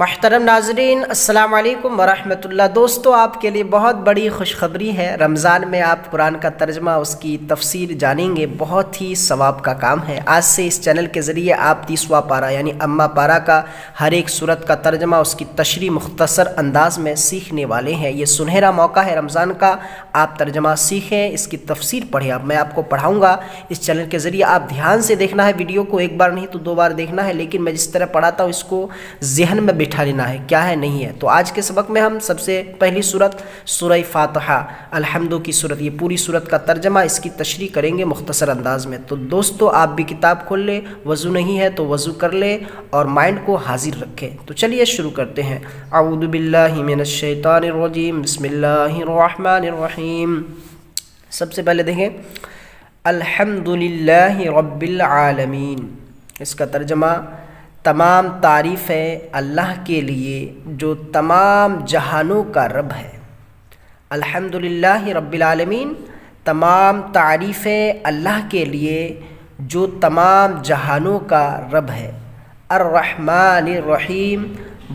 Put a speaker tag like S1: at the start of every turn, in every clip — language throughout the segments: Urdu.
S1: محترم ناظرین، السلام علیکم ورحمۃ اللہ۔ دوستو، آپ کے لیے بہت بڑی خوشخبری ہے۔ رمضان میں آپ قرآن کا ترجمہ، اس کی تفسیر جانیں گے، بہت ہی ثواب کا کام ہے۔ آج سے اس چینل کے ذریعے آپ 30واں پارہ یعنی اما پارہ کا ہر ایک سورت کا ترجمہ، اس کی تشریح مختصر انداز میں سیکھنے والے ہیں۔ یہ سنہرا موقع ہے رمضان کا، آپ ترجمہ سیکھیں، اس کی تفسیر پڑھیں۔ اب میں آپ کو پڑھاؤں گا اس چینل کے ذریعے، آپ دھیان سے دیکھنا ہے ویڈیو کو، ایک بار نہیں تو 2 بار دیکھنا ہے، لیکن میں جس طرح پڑھاتا ہوں اس کو ذہن میں بٹھا لینا ہے، کیا ہے نہیں ہے۔ تو آج کے سبق میں ہم سب سے پہلی سورت سورہ فاتحہ الحمد کی سورت، یہ پوری سورت کا ترجمہ، اس کی تشریح کریں گے مختصر انداز میں۔ تو دوستو، آپ بھی کتاب کھول لیں، وضو نہیں ہے تو وضو کر لیں اور مائنڈ کو حاضر رکھیں۔ تو چلیے شروع کرتے ہیں۔ اعوذ باللہ من الشیطان الرجیم، بسم اللہ الرحمن الرحیم۔ سب سے پہلے دیکھیں الحمد للہ رب العالمین، اس کا ترجمہ تمام تعریف ہے اللہ کے لیے جو تمام جہانوں کا رب ہے۔ الحمدللہ رب العالمین، تمام تعریفیں اللہ کے لیے جو تمام جہانوں کا رب ہے۔ الرحمن الرحیم،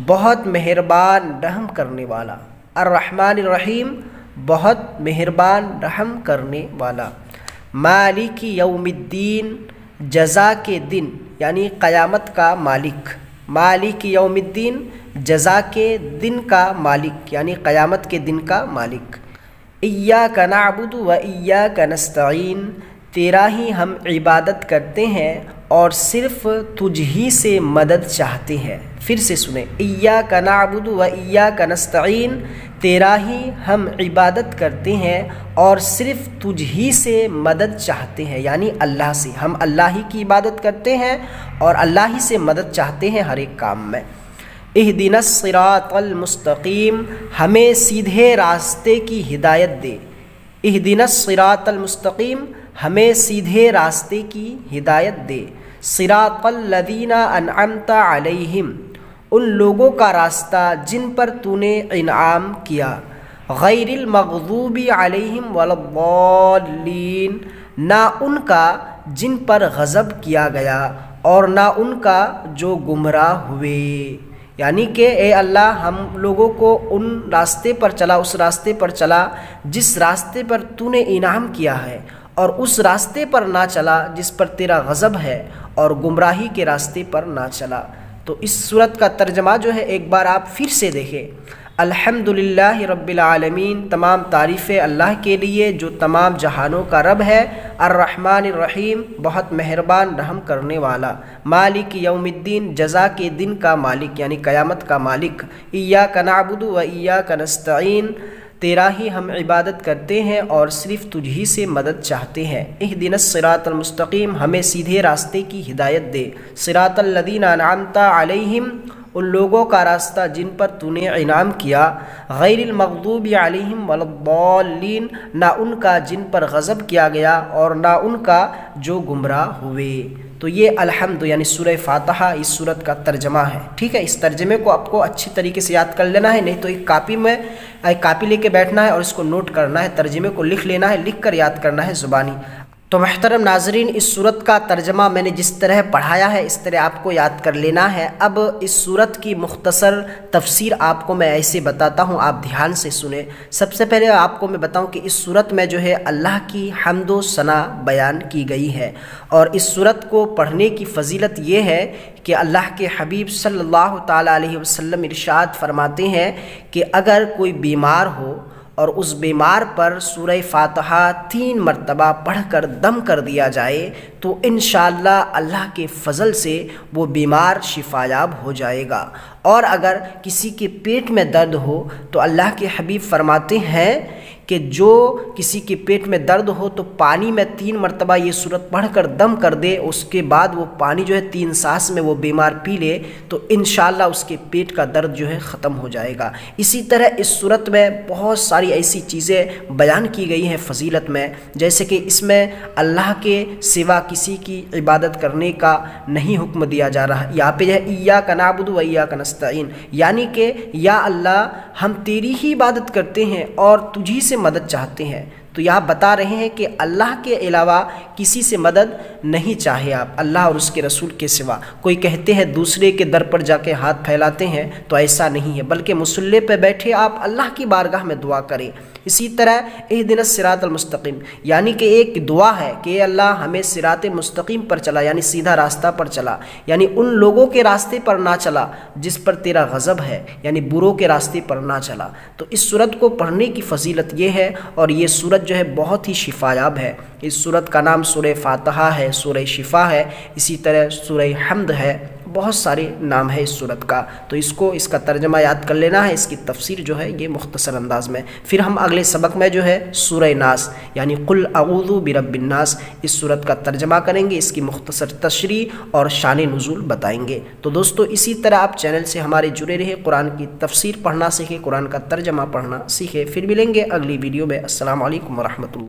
S1: بہت مہربان رحم کرنے والا۔ الرحمن الرحیم، بہت مہربان رحم کرنے والا۔ مالک یوم الدین، جزا کے دن یعنی قیامت کا مالک۔ مالک یوم الدین، جزا کے دن کا مالک یعنی قیامت کے دن کا مالک۔ ایاک نعبد و ایاک نستعین، تیرا ہی ہم عبادت کرتے ہیں اور صرف تجھ ہی سے مدد چاہتے ہیں۔ پھر سے سنیں، ایاک نعبد و ایاک نستعین، تیرا ہی ہم عبادت کرتے ہیں اور صرف تجھ ہی سے مدد چاہتے ہیں، یعنی اللہ سے۔ ہم اللہ ہی کی عبادت کرتے ہیں اور اللہ ہی سے مدد چاہتے ہیں ہر ایک کام میں۔ اہدنا الصراط المستقیم، ہمیں سیدھے راستے کی ہدایت دے۔ اہدنا الصراط المستقیم، ہمیں سیدھے راستے کی ہدایت دے۔ صراط الذین انعمت علیہم، ان لوگوں کا راستہ جن پر تو نے انعام کیا۔ غیر المغضوب علیہم ولا الضالین، نہ ان کا جن پر غضب کیا گیا اور نہ ان کا جو گمراہ ہوئے۔ یعنی کہ اے اللہ، ہم لوگوں کو ان راستے پر چلا، اس راستے پر چلا جس راستے پر تو نے انعام کیا ہے، اور اس راستے پر نہ چلا جس پر تیرا غضب ہے، اور گمراہی کے راستے پر نہ چلا۔ تو اس سورت کا ترجمہ جو ہے ایک بار آپ پھر سے دیکھیں۔ الحمدللہ رب العالمین، تمام تعریفیں اللہ کے لیے جو تمام جہانوں کا رب ہے۔ الرحمن الرحیم، بہت مہربان رحم کرنے والا۔ مالک یوم الدین، جزا کے دن کا مالک یعنی قیامت کا مالک۔ ایاک نعبد و ایاک نستعین، تیرا ہی ہم عبادت کرتے ہیں اور صرف تجھ ہی سے مدد چاہتے ہیں۔ اہدنا الصراط المستقیم، ہمیں سیدھے راستے کی ہدایت دے۔ صراط الذین انعمت علیہم، ان لوگوں کا راستہ جن پر تو نے انعام کیا۔ غیر المغضوب علیہم ولا الضالین، نہ ان کا جن پر غضب کیا گیا اور نہ ان کا جو گمراہ ہوئے۔ تو یہ الحمد یعنی سورہ فاتحہ اس سورت کا ترجمہ ہے۔ ٹھیک ہے، اس ترجمے کو آپ کو اچھی طریقے سے یاد کر لینا ہے، نہیں تو ایک کاپی لے کے بیٹھنا ہے اور اس کو نوٹ کرنا ہے، ترجمے کو لکھ لینا ہے، لکھ کر یاد کرنا ہے زبانی۔ تو محترم ناظرین، اس سورت کا ترجمہ میں نے جس طرح پڑھایا ہے اس طرح آپ کو یاد کر لینا ہے۔ اب اس سورت کی مختصر تفسیر آپ کو میں ایسے بتاتا ہوں، آپ دھیان سے سنیں۔ سب سے پہلے آپ کو میں بتاؤں کہ اس سورت میں جو ہے اللہ کی حمد و ثنا بیان کی گئی ہے، اور اس سورت کو پڑھنے کی فضیلت یہ ہے کہ اللہ کے حبیب صلی اللہ تعالیٰ علیہ وسلم ارشاد فرماتے ہیں کہ اگر کوئی بیمار ہو اور اس بیمار پر سورہ فاتحہ 3 مرتبہ پڑھ کر دم کر دیا جائے تو انشاءاللہ اللہ کے فضل سے وہ بیمار شفا یاب ہو جائے گا۔ اور اگر کسی کے پیٹ میں درد ہو تو اللہ کے حبیب فرماتے ہیں کہ جو کسی کے پیٹ میں درد ہو تو پانی میں 3 مرتبہ یہ سورت پڑھ کر دم کر دے، اس کے بعد وہ پانی جو ہے 3 سانس میں وہ بیمار پی لے تو انشاءاللہ اس کے پیٹ کا درد جو ہے ختم ہو جائے گا۔ اسی طرح اس سورت میں بہت ساری ایسی چیزیں بیان کی گئی ہیں فضیلت میں، جیسے کہ اس میں اللہ کے سوا کسی کی عبادت کرنے کا نہیں حکم دیا جا رہا۔ یہاں پہ ہے ایاک نعبد و ایاک نستعین، یعنی کہ یا اللہ، ہم تیری ہی عبادت کرتے ہیں اور تجھی سے مدد چاہتے ہیں۔ تو یہاں بتا رہے ہیں کہ اللہ کے علاوہ کسی سے مدد نہیں چاہے آپ، اللہ اور اس کے رسول کے سوا۔ کوئی کہتے ہیں دوسرے کے در پر جا کے ہاتھ پھیلاتے ہیں، تو ایسا نہیں ہے، بلکہ مصلی پہ بیٹھے آپ اللہ کی بارگاہ میں دعا کریں۔ اسی طرح اہدنا الصراط المستقیم، یعنی کہ ایک دعا ہے کہ اے اللہ ہمیں صراط مستقیم پر چلا، یعنی سیدھا راستہ پر چلا، یعنی ان لوگوں کے راستے پر نہ چلا جس پر تیرا غضب ہے، یعنی بروں کے راستے پر نہ چلا۔ تو اس سورت کو پڑھنے کی فضیلت یہ ہے، اور یہ سورت جو ہے بہت ہی شفایاب ہے۔ اس سورت کا نام سورہ فاتحہ ہے، سورہ شفا ہے، اسی طرح سورہ حمد ہے، بہت سارے نام ہے اس سورت کا۔ تو اس کا ترجمہ یاد کر لینا ہے، اس کی تفسیر جو ہے یہ مختصر انداز میں۔ پھر ہم اگلے سبق میں جو ہے سورہ ناس یعنی قل اعوذ برب الناس، اس سورت کا ترجمہ کریں گے، اس کی مختصر تشریح اور شان نزول بتائیں گے۔ تو دوستو اسی طرح آپ چینل سے ہمارے جڑے رہے، قرآن کی تفسیر پڑھنا سیکھیں، قرآن کا ترجمہ پڑھنا سیکھیں۔ پھر ملیں گے اگلی ویڈیو میں۔ السلام علیکم ورحمۃ اللہ۔